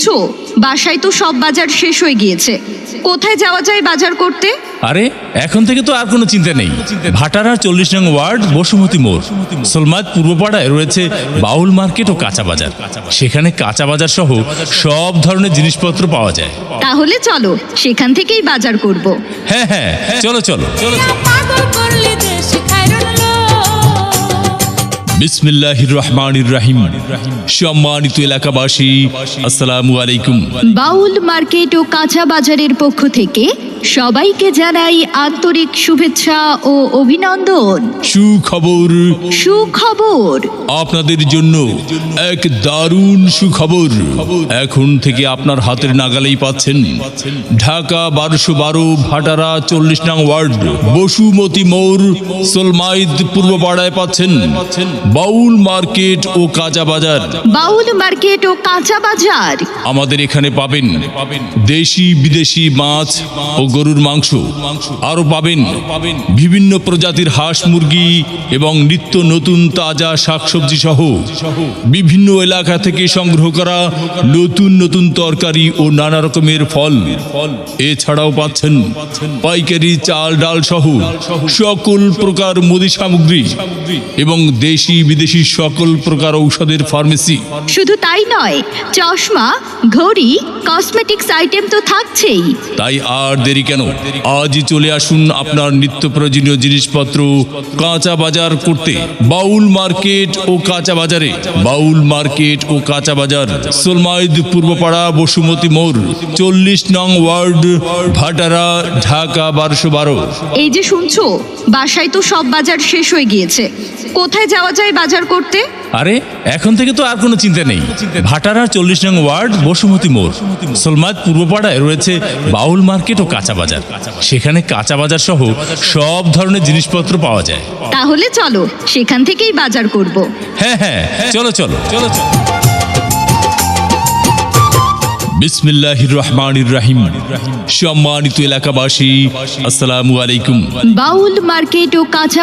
শুনছো, বাসায় তো সব বাজার শেষ হয়ে গিয়েছে। কোথায় যাওয়া যায় বাজার করতে? আরে এখন থেকে তো আর কোনো চিন্তা নেই। ভাটারা 40 নং ওয়ার্ড বসুমতী মোড় সোলমাদ পূর্বপাড়ায় রয়েছে বাউল মার্কেট ও কাঁচা বাজার। সেখানে কাঁচা বাজার সহ সব ধরনের জিনিসপত্র পাওয়া যায়। তাহলে চলো সেখান থেকেই বাজার করব। হ্যাঁ হ্যাঁ, চলো চলো চলো। বিসমিল্লাহির রহমানির রহিম। সম্মানিত এলাকাবাসী, আসসালামু আলাইকুম। বাউল মার্কেট ও কাঁচা বাজারের পক্ষ থেকে সবাইকে জানাই আন্তরিক শুভেচ্ছা ও অভিনন্দন। সুখবর, সুখবর। আপনাদের জন্য এক দারুণ সুখবর। এখন থেকে আপনার হাতের নাগালেই পাচ্ছেন ঢাকা 1212 ভাটারা 40 নং ওয়ার্ড বসুমতী মোড় সোলমাইদ পূর্বপাড়ায় পাচ্ছেন বাউল মার্কেট ও কাঁচা বাজার। বাউল মার্কেট ও কাঁচা বাজার। আমাদের এখানে পাবেন দেশি বিদেশি মাছ ও গরুর মাংস, আরো পাবেন বিভিন্ন প্রজাতির হাঁস মুরগি এবং নিত্য নতুন তাজা শাকসবজি সহ বিভিন্ন এলাকা থেকে সংগ্রহ করা নতুন নতুন তরকারি ও নানা রকমের ফল। এছাড়াও পাচ্ছেন পাইকারি চাল ডাল সহ সকল প্রকার মুদি সামগ্রী এবং দেশি বিদেশি সকল প্রকার ঔষধের ফার্মেসি। শুধু তাই নয়, চশমা, ঘড়ি, কসমেটিক্স আইটেম তো থাকছেই। তাই আর দেরি কেন, আজই চলে আসুন আপনার নিত্য প্রয়োজনীয় জিনিসপত্র কাঁচা বাজার করতে বাউল মার্কেট ও কাঁচা বাজারে। বাউল মার্কেট ও কাঁচা বাজার, সোলমাইদ পূর্বপাড়া বসুমতী মোড় 40 নং ওয়ার্ড ভাটারা, ঢাকা 1212। এই যে শুনছো, বাসায় তো সব বাজার শেষ হয়ে গিয়েছে। কোথায় যাওয়া যায় বাজার করতে? আরে এখন থেকে তো আর কোনো চিন্তা নেই। ভাটারা 40 নং ওয়ার্ড বসুমতী মোড় সোলমাদ পূর্বপাড়ায় রয়েছে বাউল মার্কেট ও কাঁচা বাজার। সেখানে কাঁচা বাজার সহ সব ধরনের জিনিসপত্র পাওয়া যায়। তাহলে চলো সেখান থেকেই বাজার করব। হ্যাঁ হ্যাঁ, চলো চলো চলো চলো। বিসমিল্লাহির রহমানির রহিম। সম্মানিত এলাকাবাসী, আসসালামু আলাইকুম। বাউল মার্কেট ও কাঁচা